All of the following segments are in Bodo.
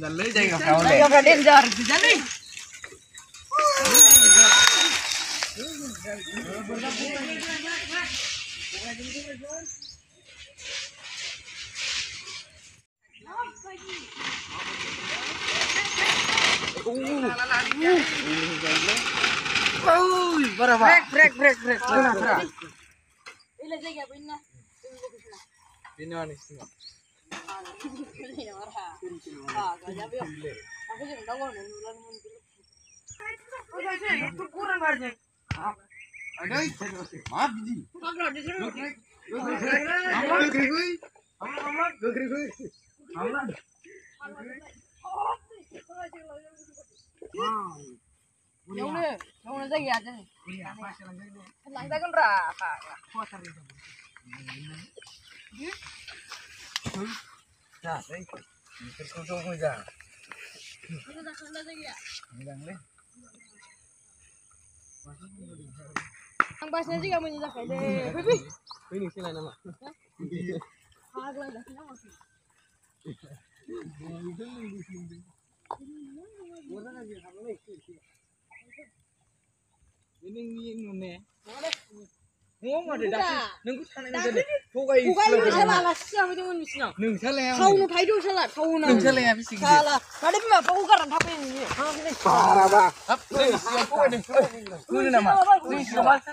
Dalam jaga danger jadi. Break. Ini jaga pinna. Pinna nih. Ang pasnya sih kamu nyetak aja, Bibi. Ini sih nama. Ngomong ada dasar, nunggu sana ini. Bukan itu salah, siapa itu manusia? Nung salah. Kau nu paydo salah, kau nu. Nung salah yang bising. Salah. Ada mana? Kau karan apa ini? Parah bah. Nung siapa ini? Nung nama. Nung siapa?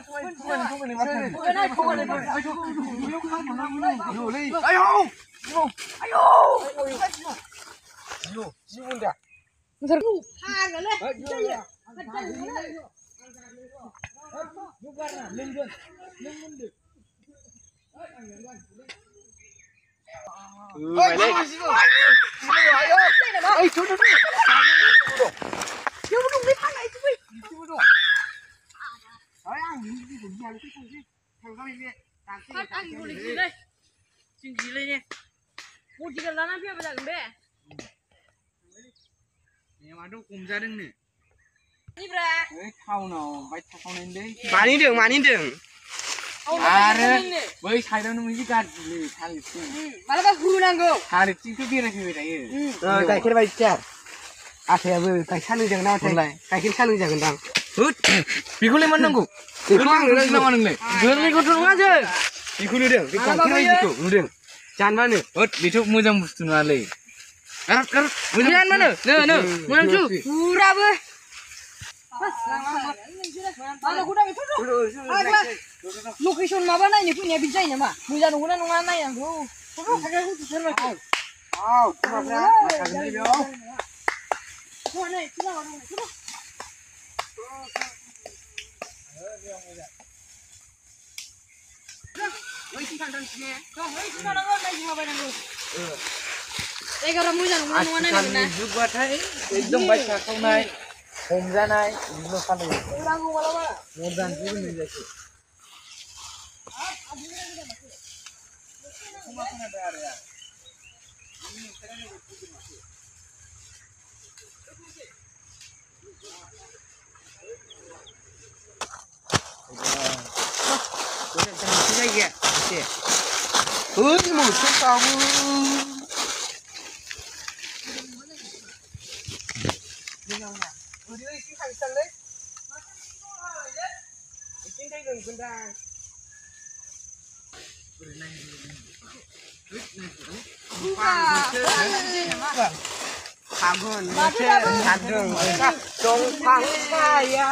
Ayo, siapa? Bentar. Hagale. Jaya. Bukan, lengan. Mani deng. Are, boy saya nunggu juga dulu, halit. Malah bah guru nanggo. Halit itu biar kita ya. Kayak baca. Asal boy kayak saling jangan nama kayak saling jangan dang. Bikul mana nunggu? Bikul nama nunggu. Bikul ikut dulu aja. Bikul deng. Bikul deng. Jangan mana? Itu mujang bustu nale. Karut. Mujang mana? No. Mujang tu. Pura bah. Location mah mana ini punya bijak ini mah. Mujan ulan mana yang tu? Ada tu serba. Pura. Makan ni yo. Mana? Cina mana? Cina. Oi sih kan sini. Oi sih kan orang lagi apa nanggu? Kalau mujan ulan mana ni? Juga thay. Ekdom baik kau naik. Homja naik, ini lokal ini. Modern juga nih jadi. Mana ada area? Ini sekarang ini bukan masih. Bukan terus lagi ya. Oke. Musuh kamu. Udah isi hancur deh. Ikin deh gundang. Kagun, sadung, dongkang saya.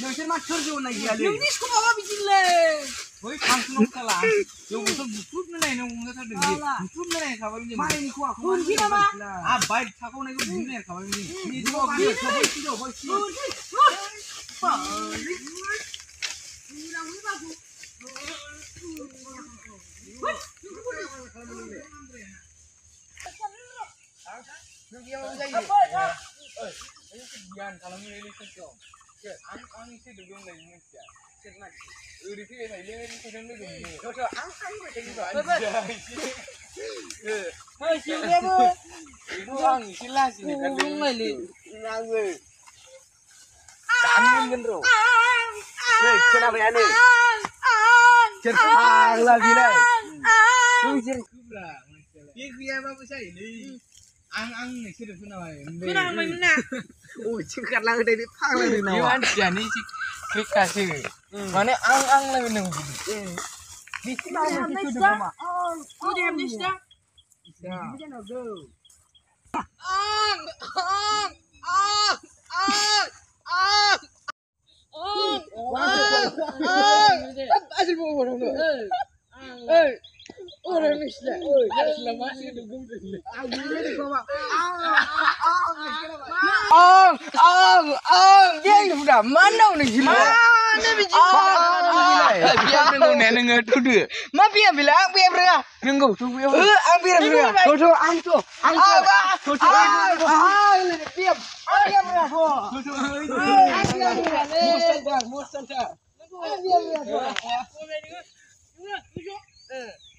Nusir macur jo na giale. Nunis ko baba bijile. Hoy khangsunong kala. Yo usab fruit na nai na unga sa dingi. Fruit na nai khabar ni. Mai ni ko ako. Unji na ba? A bite thako na ko dingi khabar ni. Ni jo abi khabar ki jo boy ki. मान खालामनो लोगोसेयाव आं एसे दुगुम नै मिथिया सोर मानसि ओरै फैबाय थायोलै सोरजों लोगो मोनो थ' आं होय सिलेबो बेखौ आं एसे लाजिनो बुंनायलै आंबो दानो मोनगोन र' नै खोनाबायानो सोर फाग्ला बिलाय नोंसोर खुब्रा बे गैयाबाबो जायोलै आं नोंसोर खोनाबायमोन ना अबेथिं खारलाङो दे बे फाग्ला बे मानसियानो एसे फेखासो माने आं लायनो बिदि मावनो फैदों नामा orang Islam, Islam masih dugem dulu. Dia ini sudah mana orang Islam? Mana biji? Biar nengok nengok tu dia. Ma biar bilang biar berapa? Nengok tu biar. Biar berapa? Tu ang tu. Biar berapa? Mustantar.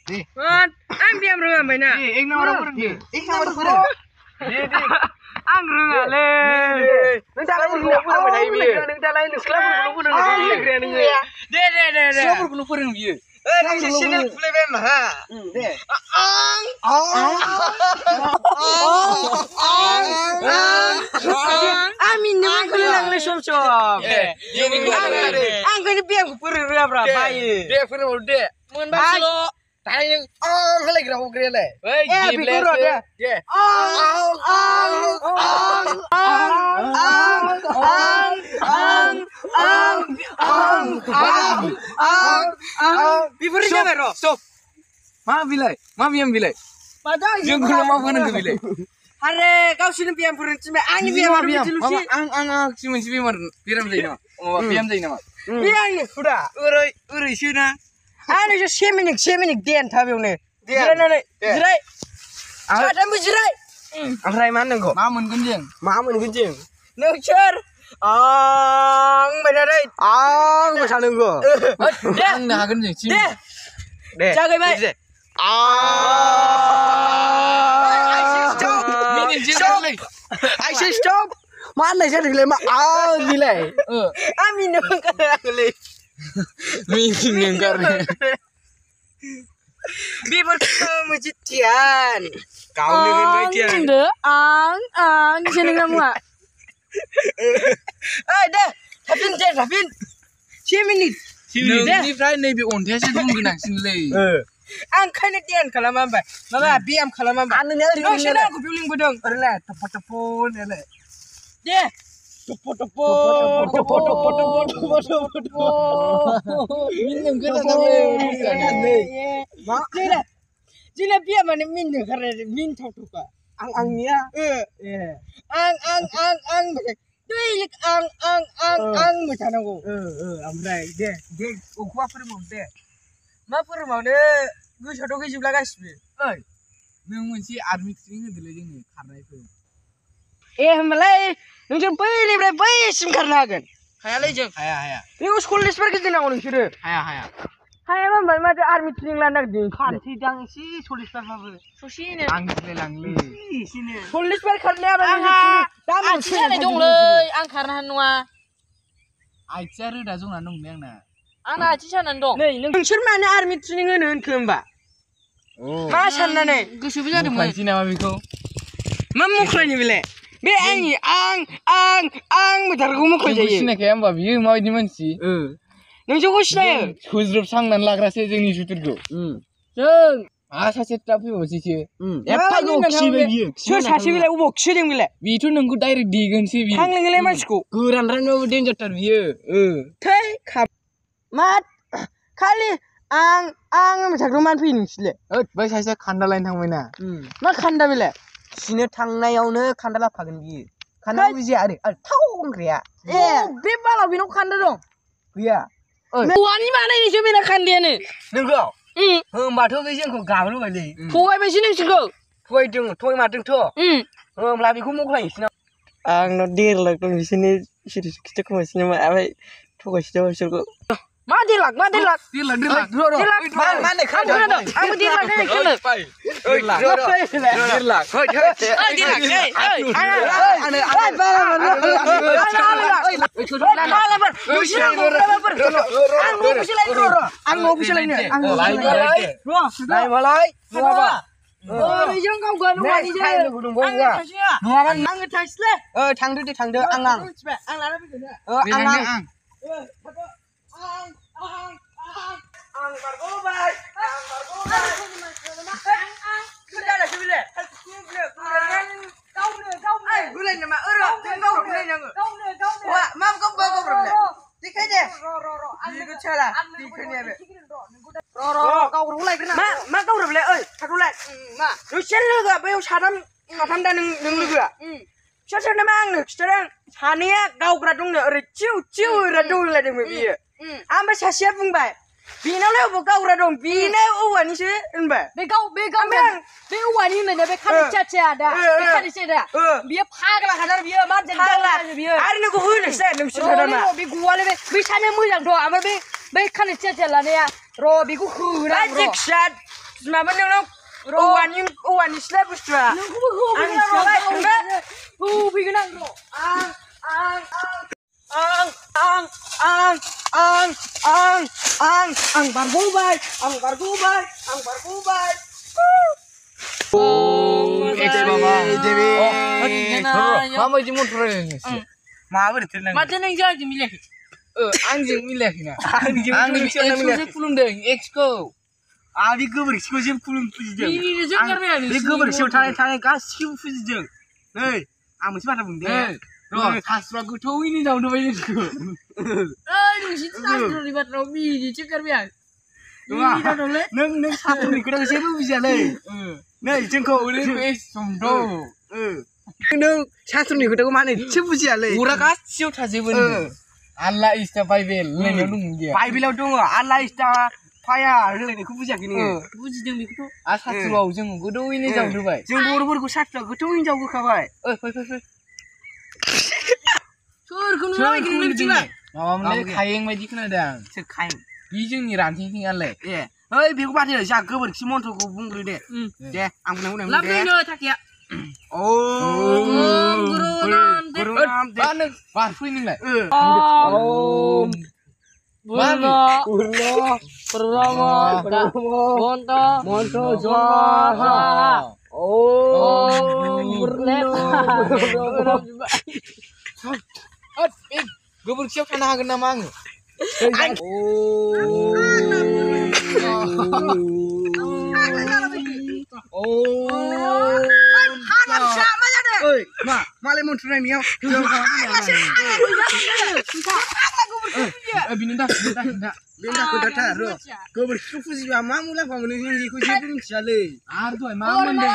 Ang diam rengang mana? Ek nama orang pergi. Ek nama orang pergi. Ang rengang le. Nengah lain pergi mana ini? Nengah lain sekolah pergi mana ini? Deh. Sekolah pergi mana ini? Nengah sini flavor mah. Amin nama kalau langle shop. Ang kau ni biang pergi berapa? Bayi. Deh pergi mana? Mun baslo. Tanya lagi rahu kira le. Bikur ada. Bikur siapa ro? Stop. Ma bilai. Ma biam bilai. Jengkul ma pun enggak bilai. Hare kau sini biam pun cuma ang biam lucu. Ang cuma si biam zaina. Oh biam zaina ma. Biam ni sudah. Urai sini. Anu je seminik dian tapi ini. Jirai. Ada jirai. Jirai mana kau? Mamun gunjing. Nukcer. Mana deh? Macam nunggu. Ang dah gunjing. Jaga baik. I say stop. Mana saya dilem? Bilai. Amin dong kata aku Meeting yang karena Biar mujitian kau dengan bagian ang sini kamu dah Hafin 10 minit ini Friday ni bion dia sih tunggu nang sini ang kena tian kalau mama biam kalau mama anu ni ada sini aku piling bodong ada tepo ni ada deh Tepo. Minum kena sampai. Jila biar mana minum kerana minum tuka. Ang ni Ang. Tuilik ang macam aku. Amrai deh. Aku apa perlu deh. Ma perlu mana? Gue satu ke jumlah gas be. Nunggu si army string dulu je ni karena itu. Malai. Nunggu pilih sim karena kan. Haya lejeng. Haya. Ini sekolah seper kita nak orang suruh. Haya. Haya macam army training lanak di. Kan sidang si sekolah seper apa? Susi ni. Langle. Sini. Sekolah seper kerana apa? Ang sini ada jong le. Ang karena nua. Aisyah dah jong nang neng na. Anak Aisyah nang dong. Nih, nunggu mana army training ni kemba. Macam mana ni? Kau sebenarnya mana? Sini apa biko? Mamu kerana bila. Be ang betul kamu kerja ye. Sini kayak apa? Biar mau di mana sih? Nang jauh sih. Khusus sang dan lagra sih jadi sutur go. Jeng. Sahaja tapi sih. Apa kau sih biar? Sahaja bila ubah sih yang bila. Biar nunggu direct digan sih biar. Hang lagi masku. Kuran mau danger biar. Thai kap. Mat kali ang macam roman film sih. Baik sahaja kanda lain hang mana. Mat kanda bila. Sini थांनायावनो खान्दा लाफागोन बियो खान्दा बिजि आरो थाव होनग्राया बे बालाव बेनाव खान्दा दं गैया औवानि बानायनायसो बेना खान्दायानो नोंगौ होमबाथ' बे जोंखौ गाबलुबायलै थगायबायसो नोंसोरखौ थगायमारदोंथ' होमब्ला बेखौ मखलायनोसै ना आंनाव 1.5 लाख दं बिसोरनि खिथा खमायसिनो मा ओमफ्राय थगायसिनो बिसोरखौ मा 1.5 लाख मा 1.5 लाख 1.5 लाख मा होननाय आंबो 1.5 लाख खोनादों 1.5 लाख 1.5 लाख बेजों गावगोन नङाबा आङो थांसैलै थांदो दे थांदो आं लाना फैगोन आं बारग'बाय सानैया गावग्रा दंनो ओरै चिउ चिउ ओरै दौलायदोंमोन बियो ओमफ्राय सासेया बुंबाय बेनावलाय अबाव गावग्रा दं बेनो औवानिसो होनबाय बे औवानि होननाय बे खालिथिया दा बे खालिथिया दा बियो फाग्ला खादार बियो मा फाग्ला बियो आरो नोंखौ होनोसै नोंसोर थादोंना बे गुवाले बे सानो मोजांथ' ओमफ्राय बे खालिथिया लानाया र' बेखौ होना जिखिया माबा नोंनाव औवानिसोलाय बुस्थुआ नोंखौबो होफैगोन आं र' आं बारग'बाय माबायदि मटर माबोरै थेरनांगौ माथो नों जोंजों मिलायाखै आंजों मिलायाखैना आंनि खुलुमदों एक्सखौ आं बे गोबोरखिखौ जेबो फुजिदों बे गोबोरखियाव थानाय गासिखौबो फुजिदों नै आं मोनसे बाथ्रा बुंदों खासिबा गोथौयैनो जावनोबाय जोंखौ नोंसिनि सास्त्रनि बाथ्रायाव मिनिनोसो ओंखारबाय आं नों सास्त्रनि खोथाखौ जेबो बुजियालै नै जोंखौ नों सास्त्रनि खोथाखौ मानो एसे बुजियालै अरा गासियाव थाजोबो आल्लाह इस्ता बाइबेल होननायाव दं बाइबेलाव दङ आल्लाह इस्ता फाया होनलायनायखौ बुजियाखै नोङो बुजिदों बेखौथ' आरो सास्त्रआव जों गोथौयैनो जावदोबाय जों बर'फोरखौ सास्त्रआव गोथौयैनो जावगोखाबाय फै सोरखौ नुलाबायखो बिदिलाय माबामोनलै खायें बायदि खोनादों आं सोर खायें बे जोंनि रान्थेंथिंआलाय ओइ बेखौ बाथो जा गोबोरखि मन्त्रखौ बुंग्रो दे आं बुंनांगौ लाबोनो थाखिया बारफै नोंलाय गोबोरखियाव थानो हागोन नामा आङो मालाय मन्थ्र नायनायाव गोबोरखिखौ फुजिबा मा मुलाम्फा मोनो जों बेखौ जेबो मिथियालै आरो दहाय मा मोनदों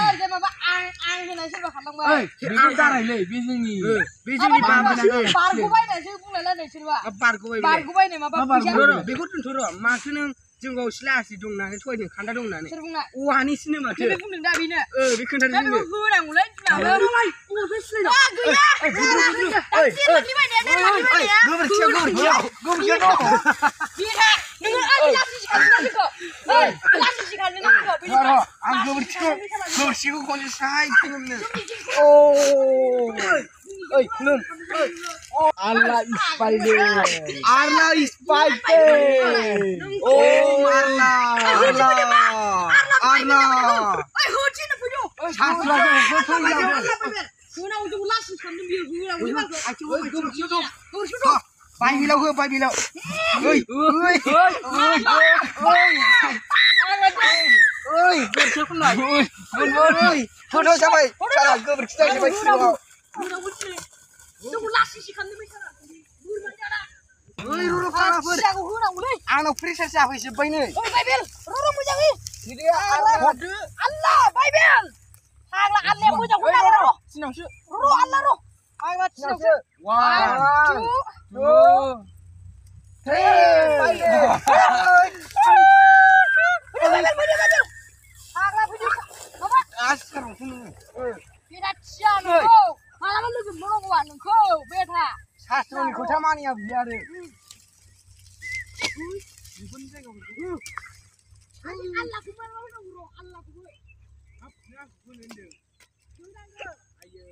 गारायलै बे जोंनि बारग'बायनाय बेखौ दोनथ' र' माथो नों जोंनाव सिलासि दं होननानै थगायदों खान्दा दं होननानै औवानिसोनो माथो बे खोन्थादों गोबोरखिखौ खनसे साहाय Allah is Bible. Allah is Bible. Oh Allah. आंनाव प्रेसार जाफैजोब्बाय नै बाइबेल र' मोजाङै आल्लाह बाइबेल फाग्ला आल्लाह मोजां होनांगौ र' सिनावसो र' आल्लाह र' आंना सिनावसो 1 2 3 बाइबेल फाग्ला फैदो माबा आसखाराव फुनो बिराद सियानो मालाबा लोगो मोनबावगोन मास्टरनि खोथा मानिया बियो आरो बेफोरनि जायगाफोरखौ आल्लाखौबो होनांगौ आल्लाखौबो हाब नों आंखौ होनो होनदों आयो